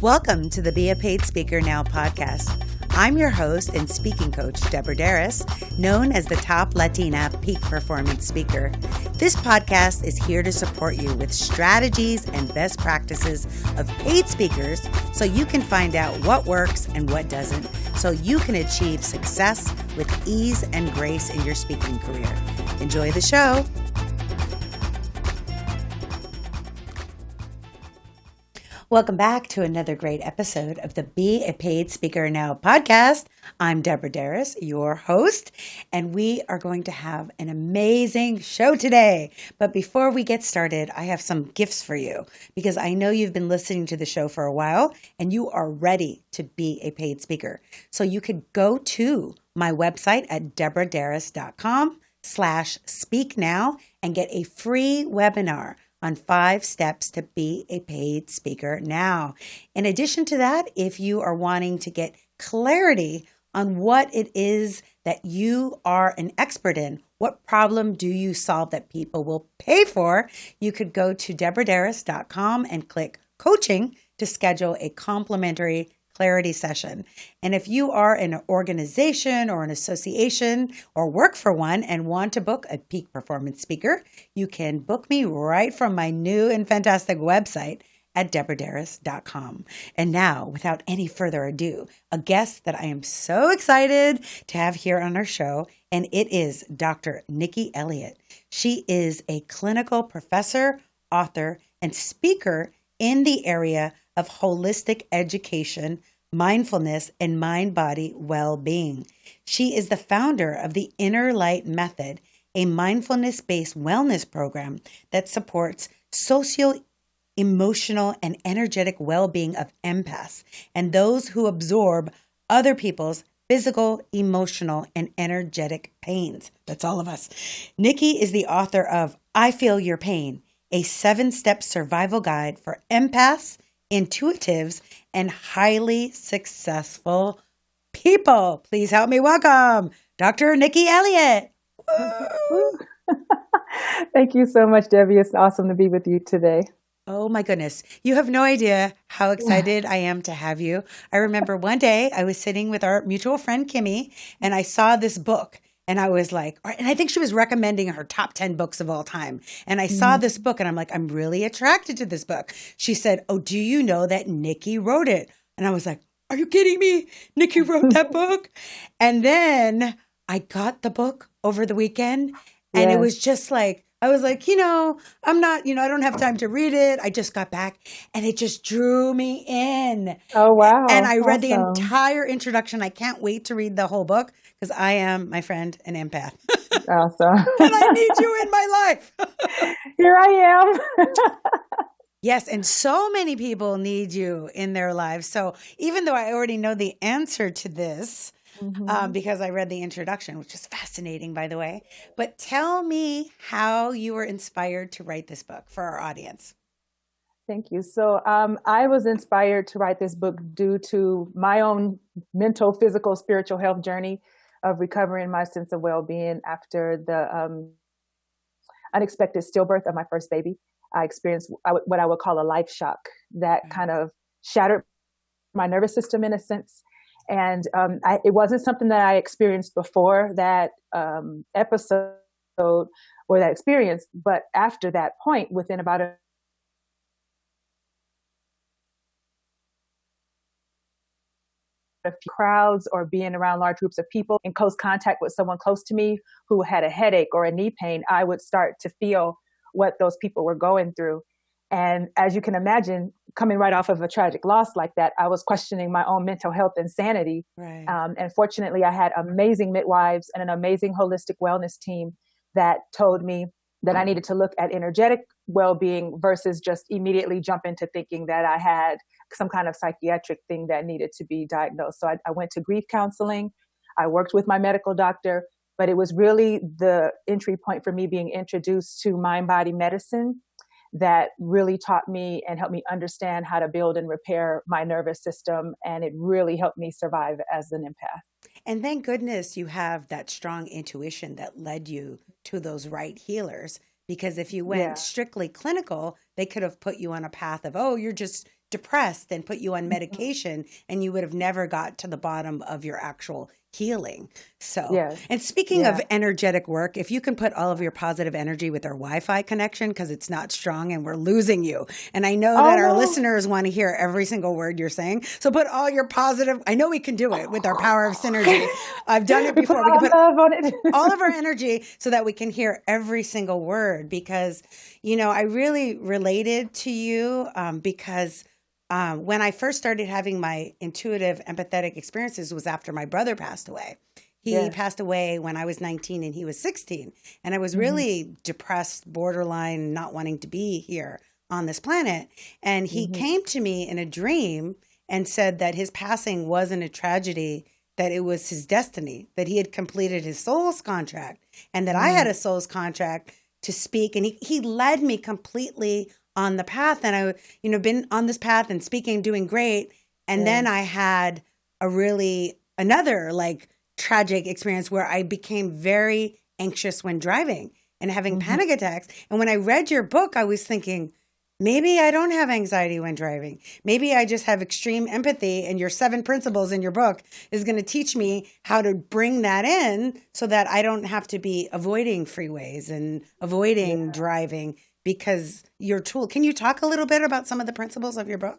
Welcome to the Be a Paid Speaker Now podcast. I'm your host and speaking coach, Deborah Deras, known as the top Latina peak performance speaker. This podcast is here to support you with strategies and best practices of paid speakers so you can find out what works and what doesn't, so you can achieve success with ease and grace in your speaking career. Enjoy the show. Welcome back to another great episode of the Be a Paid Speaker Now podcast. I'm Deborah Deras, your host, and we are going to have an amazing show today. But before we get started, I have some gifts for you because I know you've been listening to the show for a while and you are ready to be a paid speaker. So you could go to my website at deborahderas.com/speaknow and get a free webinar on 5 steps to be a paid speaker now. In addition to that, if you are wanting to get clarity on what it is that you are an expert in, what problem do you solve that people will pay for, you could go to deborahderas.com and click coaching to schedule a complimentary clarity session. And if you are an organization or an association or work for one and want to book a peak performance speaker, you can book me right from my new and fantastic website at deborahderas.com. And now, without any further ado, a guest that I am so excited to have here on our show, and it is Dr. Nikki Elliott. She is a clinical professor, author, and speaker in the area of holistic education, mindfulness, and mind-body well-being. She is the founder of the Inner Light Method, a mindfulness-based wellness program that supports socio-emotional and energetic well-being of empaths and those who absorb other people's physical, emotional, and energetic pains. That's all of us. Nikki is the author of I Feel Your Pain, a 7-step survival guide for empaths, intuitives, and highly successful people. Please help me welcome Dr. Nikki Elliott. Thank you so much, Debbie. It's awesome to be with you today. Oh my goodness. You have no idea how excited I am to have you. I remember one day I was sitting with our mutual friend, Kimmy, and I saw this book. And I was like, and I think she was recommending her top 10 books of all time. And I saw this book and I'm like, I'm really attracted to this book. She said, oh, do you know that Nikki wrote it? And I was like, are you kidding me? Nikki wrote that book? And then I got the book over the weekend and it was just like, I was like, I'm not, I don't have time to read it. I just got back and it just drew me in. Oh, wow. And I read the entire introduction. I can't wait to read the whole book because I am, my friend, an empath. Awesome. And I need you in my life. Here I am. Yes. And so many people need you in their lives. So even though I already know the answer to this, because I read the introduction, which is fascinating, by the way. But tell me how you were inspired to write this book for our audience. Thank you. So I was inspired to write this book due to my own mental, physical, spiritual health journey of recovering my sense of well-being after the unexpected stillbirth of my first baby. I experienced what I would call a life shock that kind of shattered my nervous system in a sense. And it wasn't something that I experienced before that episode or that experience, but after that point, within about a few crowds or being around large groups of people in close contact with someone close to me who had a headache or a knee pain, I would start to feel what those people were going through. And as you can imagine, coming right off of a tragic loss like that, I was questioning my own mental health and sanity. Right. And fortunately, I had amazing midwives and an amazing holistic wellness team that told me that I needed to look at energetic well-being versus just immediately jump into thinking that I had some kind of psychiatric thing that needed to be diagnosed. So I went to grief counseling. I worked with my medical doctor, but it was really the entry point for me being introduced to mind-body medicine that really taught me and helped me understand how to build and repair my nervous system. And it really helped me survive as an empath. And thank goodness you have that strong intuition that led you to those right healers. Because if you went strictly clinical, they could have put you on a path of, oh, you're just depressed and put you on medication, and you would have never got to the bottom of your actual healing. So, Yes. and speaking of energetic work, if you can put all of your positive energy with our Wi-Fi connection, because it's not strong and we're losing you. And I know that our listeners want to hear every single word you're saying. So put all your positive, I know we can do it with our power of synergy. I've done it before. We can put love on it. all of our energy so that we can hear every single word, because, you know, I really related to you because when I first started having my intuitive, empathetic experiences was after my brother passed away. He passed away when I was 19 and he was 16. And I was really depressed, borderline, not wanting to be here on this planet. And he came to me in a dream and said that his passing wasn't a tragedy, that it was his destiny, that he had completed his soul's contract, and that I had a soul's contract to speak. And he led me completely on the path. And I, you know, been on this path and speaking, doing great. And then I had another like tragic experience where I became very anxious when driving and having panic attacks. And when I read your book, I was thinking, maybe I don't have anxiety when driving. Maybe I just have extreme empathy, and your 7 principles in your book is going to teach me how to bring that in so that I don't have to be avoiding freeways and avoiding driving, because your tool. Can you talk a little bit about some of the principles of your book?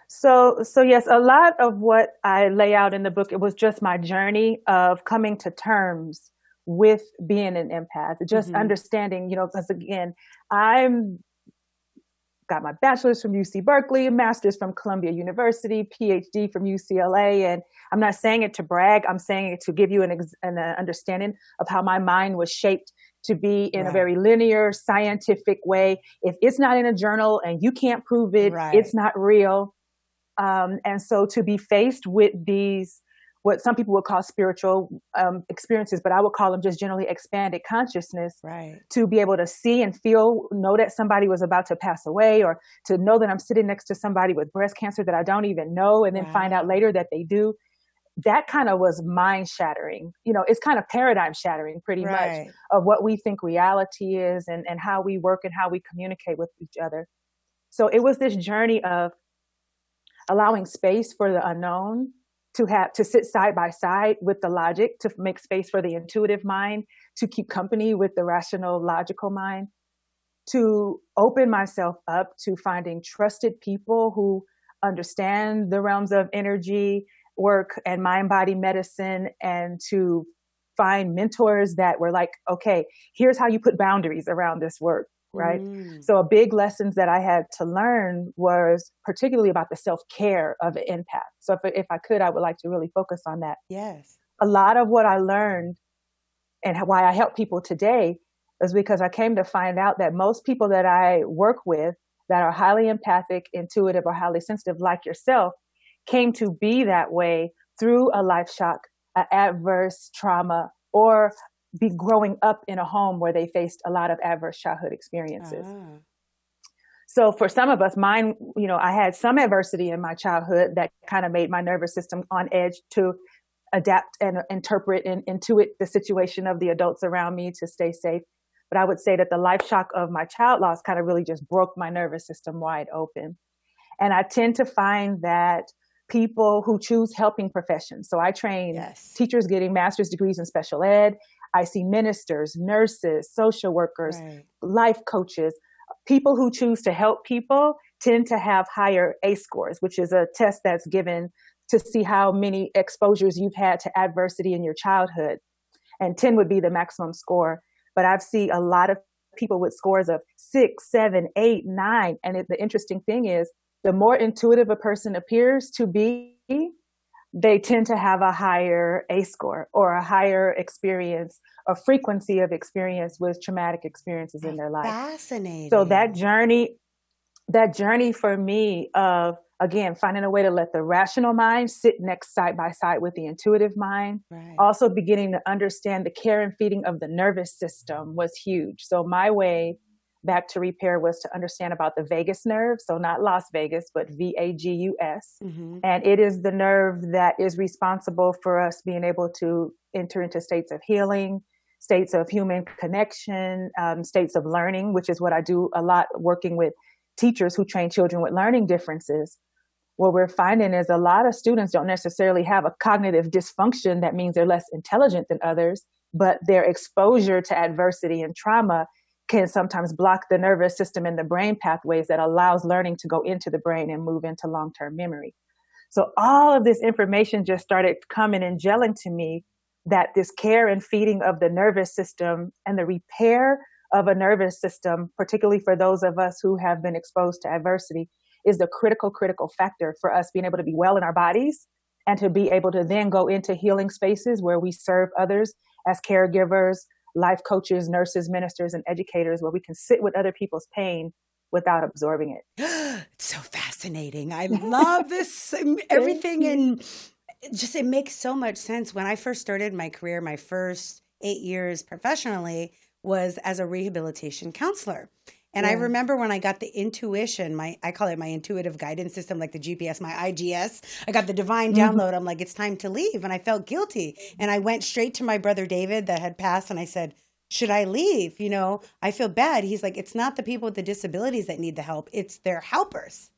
So yes, a lot of what I lay out in the book, it was just my journey of coming to terms with being an empath, just understanding, you know, because again, I'm got my bachelor's from UC Berkeley, master's from Columbia University, PhD from UCLA. And I'm not saying it to brag. I'm saying it to give you an understanding of how my mind was shaped to be in a very linear, scientific way. If it's not in a journal and you can't prove it, it's not real. And so to be faced with these, what some people would call spiritual experiences, but I would call them just generally expanded consciousness, to be able to see and feel, know that somebody was about to pass away, or to know that I'm sitting next to somebody with breast cancer that I don't even know, and then find out later that they do. That kind of was mind shattering. You know, it's kind of paradigm shattering pretty much of what we think reality is, and how we work and how we communicate with each other. So it was this journey of allowing space for the unknown, to sit side by side with the logic, to make space for the intuitive mind, to keep company with the rational, logical mind, to open myself up to finding trusted people who understand the realms of energy work and mind-body medicine, and to find mentors that were like, okay, here's how you put boundaries around this work. Right. So a big lessons that I had to learn was particularly about the self-care of an empath. So if I could, I would like to really focus on that. Yes. A lot of what I learned and why I help people today is because I came to find out that most people that I work with that are highly empathic, intuitive, or highly sensitive like yourself came to be that way through a life shock, an adverse trauma, or be growing up in a home where they faced a lot of adverse childhood experiences. So for some of us, mine, you know, I had some adversity in my childhood that kind of made my nervous system on edge to adapt and interpret and intuit the situation of the adults around me to stay safe. But I would say that the life shock of my child loss kind of really just broke my nervous system wide open. And I tend to find that people who choose helping professions. So I train teachers getting master's degrees in special ed. I see ministers, nurses, social workers, life coaches. People who choose to help people tend to have higher ACE scores, which is a test that's given to see how many exposures you've had to adversity in your childhood. And 10 would be the maximum score. But I've seen a lot of people with scores of 6, 7, 8, 9. And the interesting thing is, the more intuitive a person appears to be, they tend to have a higher ACE score or a higher experience, a frequency of experience with traumatic experiences in their life. Fascinating. So that journey for me of, again, finding a way to let the rational mind sit next side by side with the intuitive mind, also beginning to understand the care and feeding of the nervous system was huge. So my way back to repair was to understand about the vagus nerve. So not Las Vegas, but VAGUS. And it is the nerve that is responsible for us being able to enter into states of healing, states of human connection, states of learning, which is what I do a lot, working with teachers who train children with learning differences, what we're finding is a lot of students don't necessarily have a cognitive dysfunction that means they're less intelligent than others, but their exposure to adversity and trauma can sometimes block the nervous system and the brain pathways that allows learning to go into the brain and move into long-term memory. So all of this information just started coming and gelling to me, that this care and feeding of the nervous system and the repair of a nervous system, particularly for those of us who have been exposed to adversity, is the critical factor for us being able to be well in our bodies and to be able to then go into healing spaces where we serve others as caregivers, life coaches, nurses, ministers, and educators, where we can sit with other people's pain without absorbing it. It's so fascinating. I love this, everything. And just, it makes so much sense. When I first started my career, my first 8 years professionally was as a rehabilitation counselor. And I remember when I got the intuition, I call it my intuitive guidance system, like the GPS, my IGS. I got the divine download. I'm like, it's time to leave. And I felt guilty. And I went straight to my brother David that had passed. And I said, should I leave? You know, I feel bad. He's like, it's not the people with the disabilities that need the help. It's their helpers.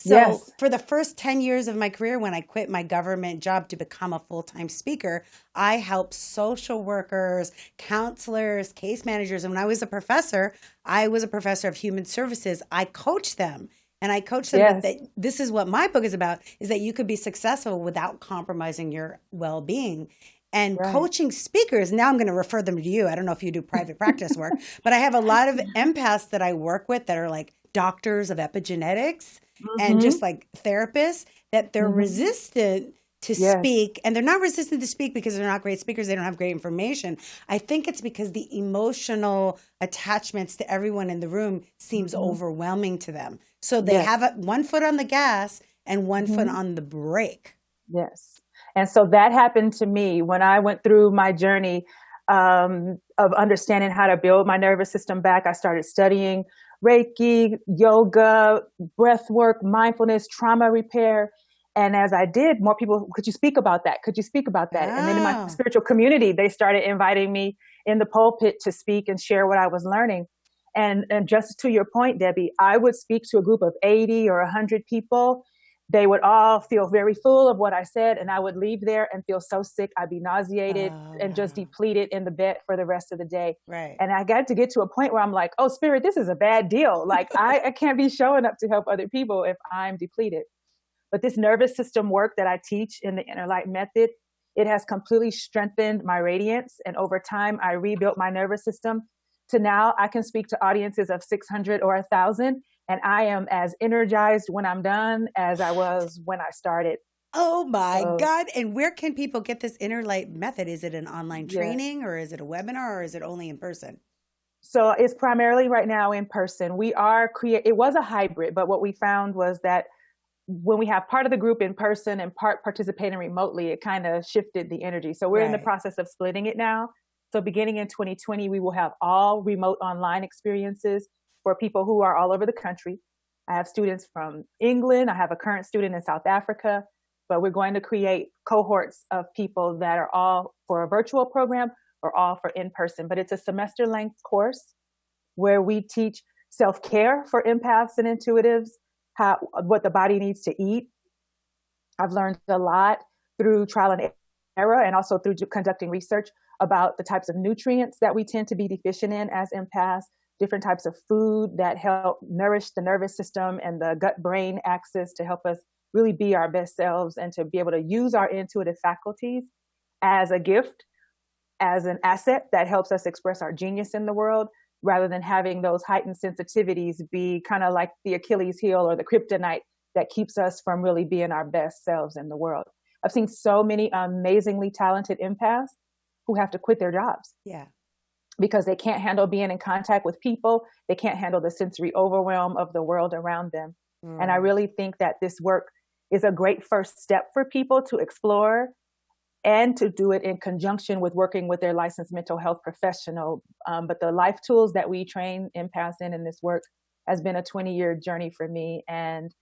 So for the first 10 years of my career, when I quit my government job to become a full-time speaker, I helped social workers, counselors, case managers. And when I was a professor of human services. I coached them. And I coached them that this is what my book is about, is that you could be successful without compromising your well-being. And coaching speakers, now I'm going to refer them to you. I don't know if you do private practice work, but I have a lot of empaths that I work with that are like doctors of epigenetics and just like therapists, that they're resistant to speak. And they're not resistant to speak because they're not great speakers. They don't have great information. I think it's because the emotional attachments to everyone in the room seems overwhelming to them. So they have one foot on the gas and one foot on the brake. Yes. And so that happened to me when I went through my journey of understanding how to build my nervous system back. I started studying Reiki, yoga, breath work, mindfulness, trauma repair. And as I did, more people, could you speak about that? Could you speak about that? And then in my spiritual community, they started inviting me in the pulpit to speak and share what I was learning. And just to your point, Debbie, I would speak to a group of 80 or 100 people. They would all feel very full of what I said, and I would leave there and feel so sick. I'd be nauseated and just depleted in the bed for the rest of the day. Right. And I got to get to a point where I'm like, oh, Spirit, this is a bad deal. Like, I can't be showing up to help other people if I'm depleted. But this nervous system work that I teach in the Inner Light Method, it has completely strengthened my radiance. And over time, I rebuilt my nervous system to now I can speak to audiences of 600 or 1,000. And I am as energized when I'm done as I was when I started. Oh my God. And where can people get this Inner Light Method? Is it an online training or is it a webinar or is it only in person? So it's primarily right now in person. It was a hybrid, but what we found was that when we have part of the group in person and part participating remotely, it kind of shifted the energy. So we're in the process of splitting it now. So beginning in 2020, we will have all remote online experiences for people who are all over the country. I have students from England. I have a current student in South Africa, but we're going to create cohorts of people that are all for a virtual program or all for in-person. But it's a semester-length course where we teach self-care for empaths and intuitives, what the body needs to eat. I've learned a lot through trial and error and also through conducting research about the types of nutrients that we tend to be deficient in as empaths, different types of food that help nourish the nervous system and the gut-brain axis to help us really be our best selves and to be able to use our intuitive faculties as a gift, as an asset that helps us express our genius in the world, rather than having those heightened sensitivities be kind of like the Achilles heel or the kryptonite that keeps us from really being our best selves in the world. I've seen so many amazingly talented empaths who have to quit their jobs. Yeah. Because they can't handle being in contact with people. They can't handle the sensory overwhelm of the world around them. And I really think that this work is a great first step for people to explore and to do it in conjunction with working with their licensed mental health professional. But the life tools that we train empaths in this work has been a 20-year journey for me. And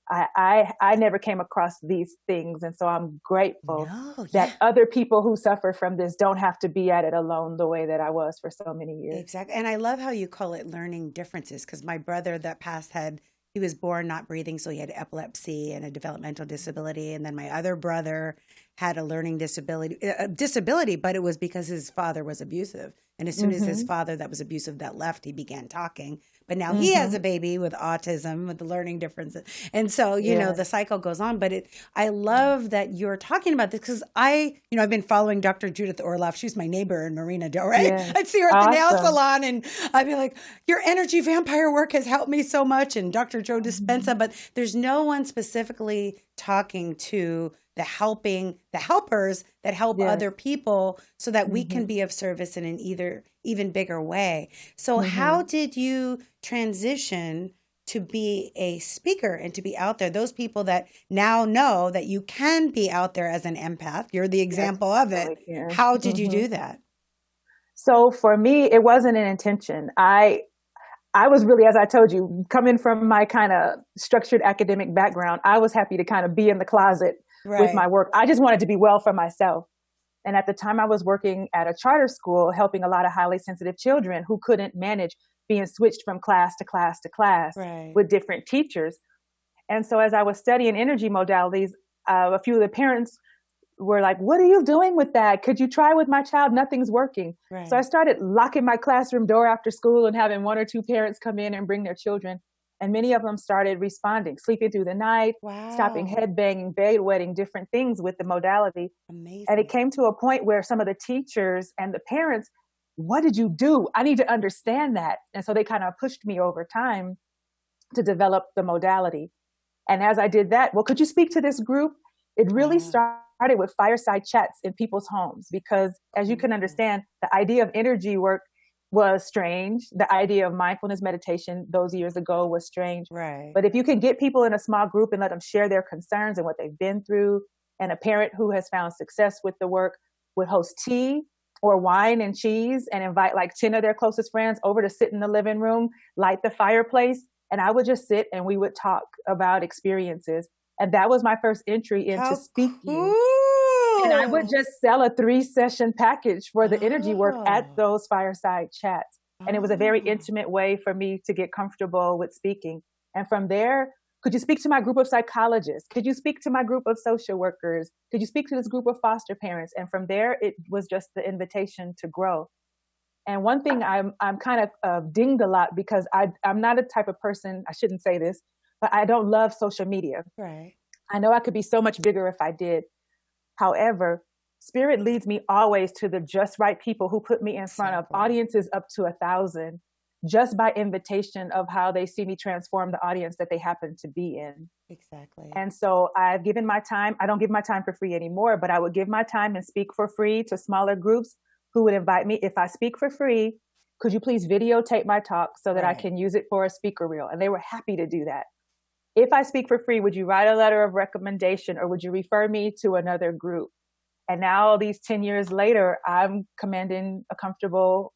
I never came across these things. And so I'm grateful that other people who suffer from this don't have to be at it alone the way that I was for so many years. Exactly. And I love how you call it learning differences, because my brother that passed had, he was born not breathing, so he had epilepsy and a developmental disability. And then my other brother had a learning disability, but it was because his father was abusive. And as soon as his father that was abusive that left, he began talking. But now he has a baby with autism, with the learning differences. And so, the cycle goes on. But I love that you're talking about this because I've been following Dr. Judith Orloff. She's my neighbor in Marina Del Rey. Yeah. I'd see her at the nail salon and I'd be like, your energy vampire work has helped me so much. And Dr. Joe Dispenza, but there's no one specifically talking to the helpers that help other people so that we can be of service in an even bigger way. So how did you transition to be a speaker and to be out there? Those people that now know that you can be out there as an empath, you're the example of it. How did you do that? So for me, it wasn't an intention. I was really, as I told you, coming from my kind of structured academic background, I was happy to kind of be in the closet with my work. I just wanted to be well for myself. And at the time I was working at a charter school, helping a lot of highly sensitive children who couldn't manage being switched from class to class to class with different teachers. And so as I was studying energy modalities, a few of the parents were like, what are you doing with that? Could you try with my child? Nothing's working. So I started locking my classroom door after school and having one or two parents come in and bring their children. And many of them started responding, sleeping through the night, stopping headbanging, bedwetting, different things with the modality. Amazing. And it came to a point where some of the teachers and the parents, what did you do? I need to understand that. And so they kind of pushed me over time to develop the modality. And as I did that, well, could you speak to this group? It really started with fireside chats in people's homes, because as you can understand, the idea of energy work was strange. The idea of mindfulness meditation those years ago was strange. But if you can get people in a small group and let them share their concerns and what they've been through, and a parent who has found success with the work would host tea or wine and cheese and invite like 10 of their closest friends over to sit in the living room, light the fireplace, and I would just sit and we would talk about experiences. And that was my first entry into speaking. Cool. And I would just sell a 3-session package for the energy work at those fireside chats. And it was a very intimate way for me to get comfortable with speaking. And from there, could you speak to my group of psychologists? Could you speak to my group of social workers? Could you speak to this group of foster parents? And from there, it was just the invitation to grow. And one thing I'm kind of dinged a lot, because I'm not a type of person, I shouldn't say this, but I don't love social media. I know I could be so much bigger if I did. However, Spirit leads me always to the just right people who put me in front of audiences up to 1,000, just by invitation of how they see me transform the audience that they happen to be in. And so I've given my time. I don't give my time for free anymore, but I would give my time and speak for free to smaller groups who would invite me. If I speak for free, could you please videotape my talk so that I can use it for a speaker reel? And they were happy to do that. If I speak for free, would you write a letter of recommendation, or would you refer me to another group? And now, these 10 years later, I'm commanding a comfortable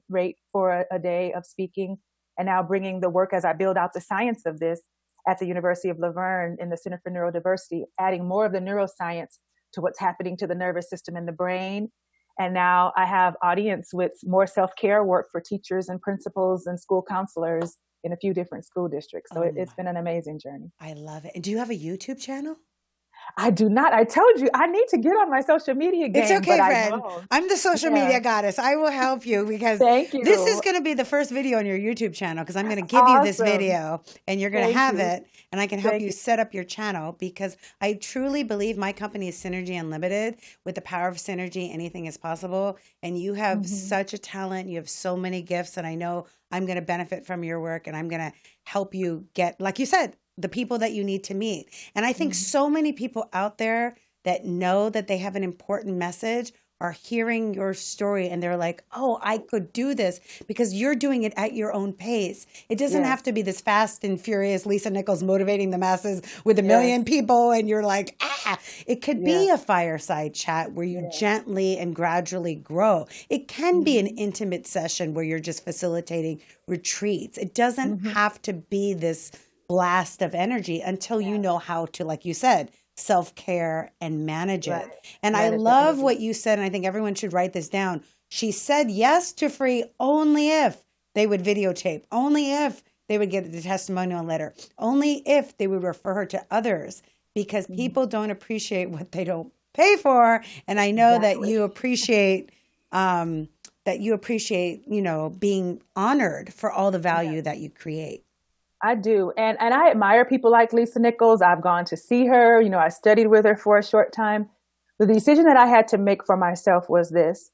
rate for a day of speaking, and now bringing the work as I build out the science of this at the University of Laverne in the Center for Neurodiversity, adding more of the neuroscience to what's happening to the nervous system and the brain. And now I have audience with more self-care work for teachers and principals and school counselors in a few different school districts. So it's been an amazing journey. I love it. And do you have a YouTube channel? I do not. I told you, I need to get on my social media game. It's okay, friend. I'm the social media goddess. I will help you, because this is going to be the first video on your YouTube channel, because I'm going to give you this video and you're going to have it, and I can help you set up your channel, because I truly believe my company is Synergy Unlimited. With the power of synergy, anything is possible. And you have such a talent. You have so many gifts, and I know I'm going to benefit from your work, and I'm going to help you get, like you said, the people that you need to meet. And I think so many people out there that know that they have an important message are hearing your story, and they're like, oh, I could do this, because you're doing it at your own pace. It doesn't have to be this fast and furious Lisa Nichols motivating the masses with 1 million people, and you're like, it could be a fireside chat where you gently and gradually grow. It can be an intimate session where you're just facilitating retreats. It doesn't have to be this blast of energy until you know how to, like you said, self-care and manage it. And I love what you said, and I think everyone should write this down. She said yes to free only if they would videotape, only if they would get the testimonial letter. Only if they would refer her to others, because people don't appreciate what they don't pay for. And I know that Exactly. you appreciate, being honored for all the value Yes. that you create. I do. And I admire people like Lisa Nichols. I've gone to see her. I studied with her for a short time. The decision that I had to make for myself was this.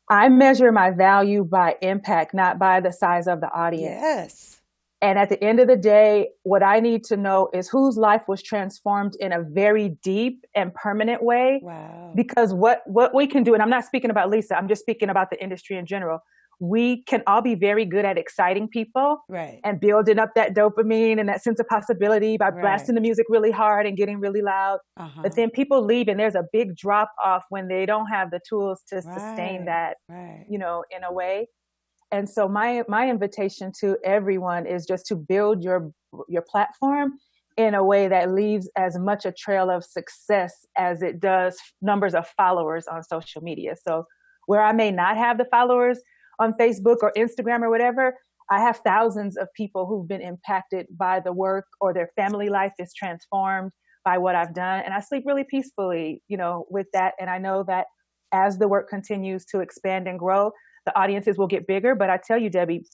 I measure my value by impact, not by the size of the audience. Yes. And at the end of the day, what I need to know is whose life was transformed in a very deep and permanent way. Wow. Because what we can do, and I'm not speaking about Lisa, I'm just speaking about the industry in general. We can all be very good at exciting people Right. and building up that dopamine and that sense of possibility by Right. blasting the music really hard and getting really loud. But Uh-huh. then people leave and there's a big drop off when they don't have the tools to sustain Right. that, Right. in a way. And so my invitation to everyone is just to build your platform in a way that leaves as much a trail of success as it does numbers of followers on social media. So where I may not have the followers on Facebook or Instagram or whatever, I have thousands of people who've been impacted by the work, or their family life is transformed by what I've done. And I sleep really peacefully, with that. And I know that as the work continues to expand and grow, the audiences will get bigger. But I tell you, Debbie,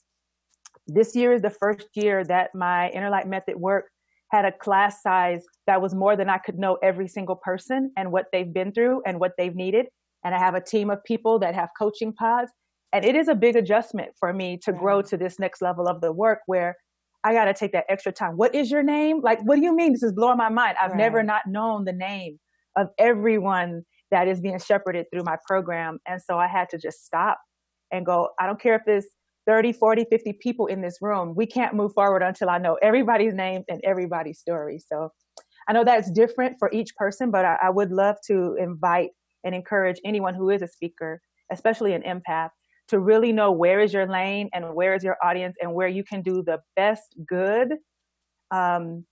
this year is the first year that my Inner Light Method work had a class size that was more than I could know every single person and what they've been through and what they've needed. And I have a team of people that have coaching pods. And it is a big adjustment for me to grow Right. to this next level of the work where I got to take that extra time. What is your name? Like, what do you mean? This is blowing my mind. I've never Right. not known the name of everyone that is being shepherded through my program. And so I had to just stop and go, I don't care if there's 30, 40, 50 people in this room. We can't move forward until I know everybody's name and everybody's story. So I know that's different for each person, but I would love to invite and encourage anyone who is a speaker, especially an empath, to really know where is your lane and where is your audience and where you can do the best good, um,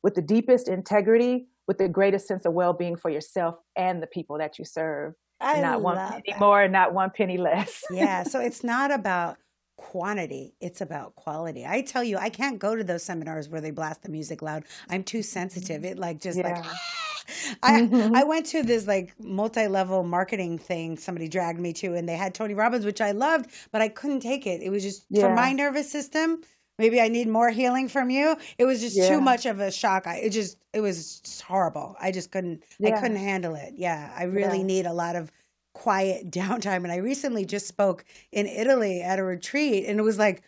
with the deepest integrity, with the greatest sense of well-being for yourself and the people that you serve. I Not one love penny that. more, and not one penny less. Yeah. So it's not about quantity, it's about quality. I tell you, I can't go to those seminars where they blast the music loud. I'm too sensitive. It like just like Yeah. I went to this like multi-level marketing thing somebody dragged me to, and they had Tony Robbins, which I loved, but I couldn't take it. It was just for my Yeah. nervous system. Maybe I need more healing from you. It was just too Yeah. much of a shock. It was just horrible. I couldn't Yeah. handle it. Yeah. I really Yeah. need a lot of quiet downtime. And I recently just spoke in Italy at a retreat, and it was like,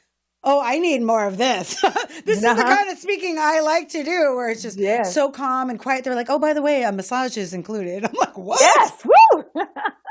oh, I need more of this. This is the Uh-huh. kind of speaking I like to do, where it's just Yes. so calm and quiet. They're like, oh, by the way, a massage is included. I'm like, what? Yes. Woo!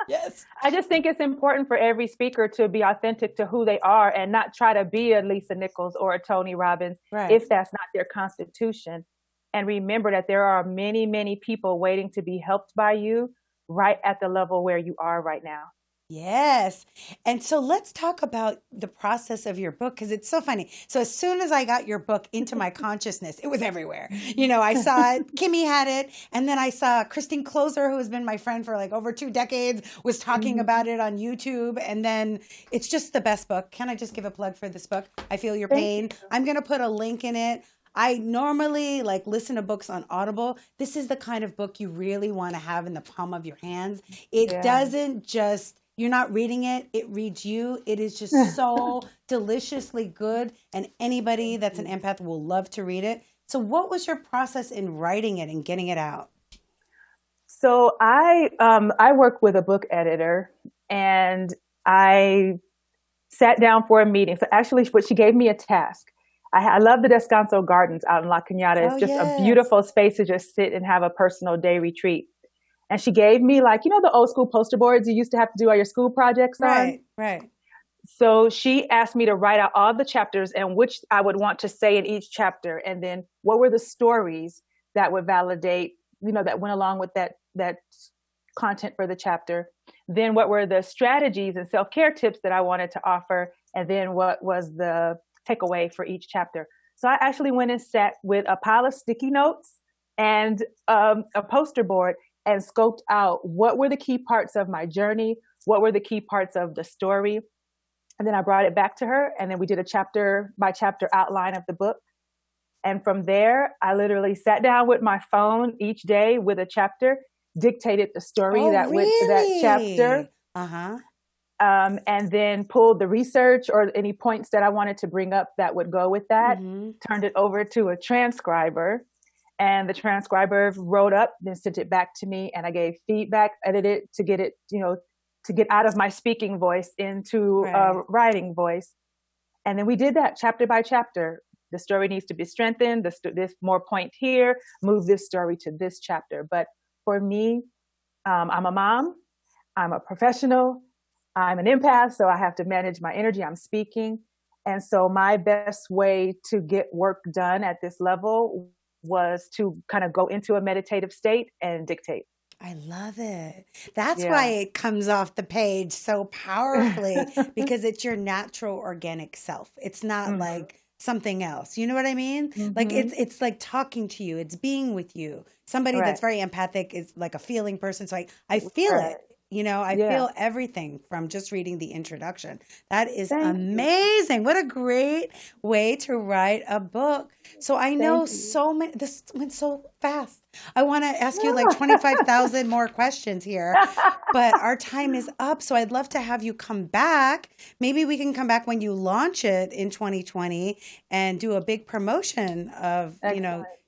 Yes. I just think it's important for every speaker to be authentic to who they are and not try to be a Lisa Nichols or a Tony Robbins Right. if that's not their constitution. And remember that there are many, many people waiting to be helped by you right at the level where you are right now. Yes. And so let's talk about the process of your book, because it's so funny. So as soon as I got your book into my consciousness, it was everywhere. I saw it, Kimmy had it, and then I saw Christine Closer, who has been my friend for like over 2 decades, was talking about it on YouTube. And then it's just the best book. Can I just give a plug for this book? I Feel Your Thank Pain. you. I'm going to put a link in it. I normally like listen to books on Audible. This is the kind of book you really want to have in the palm of your hands. It Yeah. doesn't just, you're not reading it, it reads you. It is just so deliciously good. And anybody that's an empath will love to read it. So, what was your process in writing it and getting it out? So I work with a book editor, and I sat down for a meeting. So actually, what she gave me a task. I love the Descanso Gardens out in La Cañada. It's Oh, just a yes. beautiful space to just sit and have a personal day retreat. And she gave me, like, the old school poster boards you used to have to do all your school projects on. Right, right. So she asked me to write out all the chapters and which I would want to say in each chapter. And then what were the stories that would validate, that went along with that content for the chapter. Then what were the strategies and self-care tips that I wanted to offer. And then what was the takeaway for each chapter. So I actually went and sat with a pile of sticky notes and a poster board and scoped out what were the key parts of my journey, what were the key parts of the story, And then I brought it back to her, and then we did a chapter by chapter outline of the book. And from there, I literally sat down with my phone each day with a chapter, dictated the story Oh, that went to that chapter, really? Uh-huh. and then pulled the research or any points that I wanted to bring up that would go with that, turned it over to a transcriber, and the transcriber wrote up, then sent it back to me, and I gave feedback, edited to get it, to get out of my speaking voice into a writing voice. And then we did that chapter by chapter. The story needs to be strengthened. This more point here, move this story to this chapter. But for me, I'm a mom, I'm a professional, I'm an empath, so I have to manage my energy. I'm speaking. And so my best way to get work done at this level was to kind of go into a meditative state and dictate. I love it. That's why it comes off the page so powerfully, because it's your natural organic self. It's not like something else. You know what I mean? Like it's like talking to you. It's being with you. Somebody that's very empathic is like a feeling person. So I feel it. I feel everything from just reading the introduction. That is amazing. What a great way to write a book. So I know so many, this went so fast. I want to ask you like 25,000 more questions here, but our time is up. So I'd love to have you come back. Maybe we can come back when you launch it in 2020 and do a big promotion of,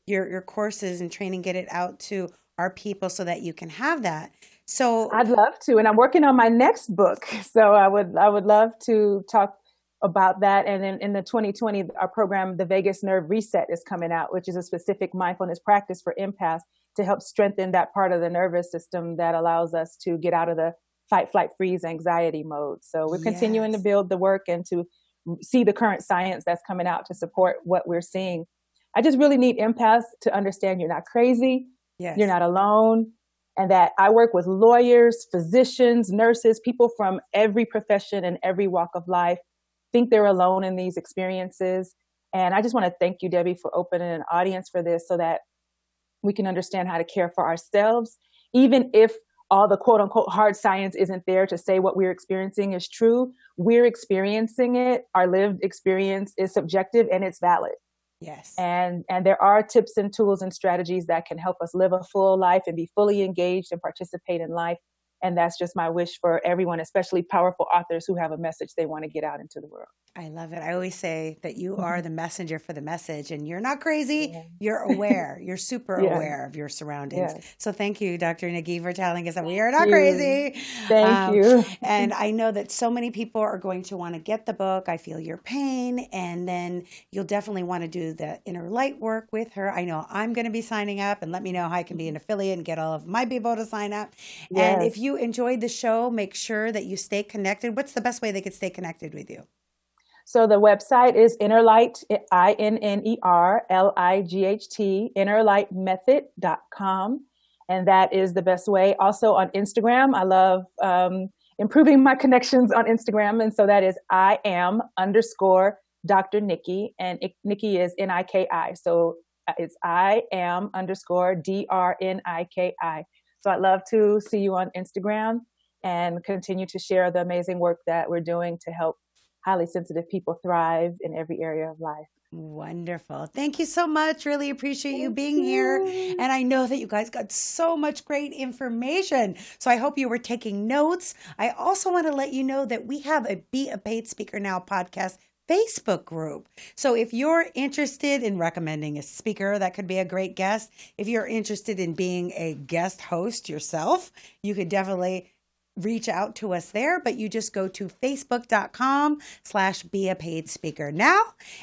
your courses and training, get it out to our people so that you can have that. So I'd love to, and I'm working on my next book. So I would love to talk about that. And then in the 2020, our program, the Vagus Nerve Reset, is coming out, which is a specific mindfulness practice for empaths to help strengthen that part of the nervous system that allows us to get out of the fight, flight, freeze, anxiety mode. So we're continuing to build the work and to see the current science that's coming out to support what we're seeing. I just really need empaths to understand you're not crazy, you're not alone. And that I work with lawyers, physicians, nurses, people from every profession and every walk of life, think they're alone in these experiences. And I just want to thank you, Debbie, for opening an audience for this so that we can understand how to care for ourselves, even if all the quote unquote hard science isn't there to say what we're experiencing is true. We're experiencing it. Our lived experience is subjective and it's valid. Yes. And there are tips and tools and strategies that can help us live a full life and be fully engaged and participate in life. And that's just my wish for everyone, especially powerful authors who have a message they want to get out into the world. I love it. I always say that you are the messenger for the message, and you're not crazy. You're aware. You're super aware of your surroundings. So thank you, Dr. Nikki, for telling us that we are not crazy. Thank you. And I know that so many people are going to want to get the book. I feel your pain. And then you'll definitely want to do the inner light work with her. I know I'm going to be signing up, and let me know how I can be an affiliate and get all of my people to sign up. And if you enjoyed the show, make sure that you stay connected. What's the best way they could stay connected with you? So the website is Innerlight, INNERLIGHT, innerlightmethod.com. And that is the best way. Also on Instagram, I love improving my connections on Instagram. And so that is I am_Dr. Nikki. And Nikki is NIKI. So it's I am_DRNIKI. So I'd love to see you on Instagram and continue to share the amazing work that we're doing to help highly sensitive people thrive in every area of life. Wonderful. Thank you so much. Really appreciate you being here. And I know that you guys got so much great information. So I hope you were taking notes. I also want to let you know that we have a Be a Paid Speaker Now podcast Facebook group. So if you're interested in recommending a speaker that could be a great guest, if you're interested in being a guest host yourself, you could definitely reach out to us there, but you just go to facebook.com/be a paid speaker now.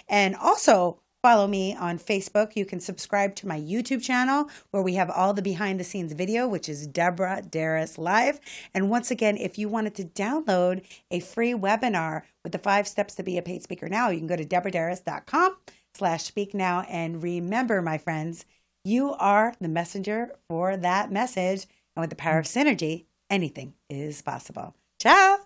And also follow me on Facebook. You can subscribe to my YouTube channel where we have all the behind the scenes video, which is Deborah Deras Live. And once again, if you wanted to download a free webinar with the 5 steps to be a paid speaker now, you can go to deborahderas.com/speak now. And remember, my friends, you are the messenger for that message. And with the power of synergy, anything is possible. Ciao.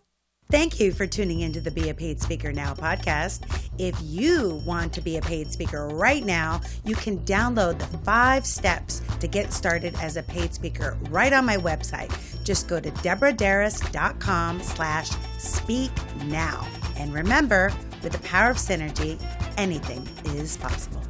Thank you for tuning into the Be a Paid Speaker Now podcast. If you want to be a paid speaker right now, you can download the 5 steps to get started as a paid speaker right on my website. Just go to deborahderas.com/speak now. And remember, with the power of synergy, anything is possible.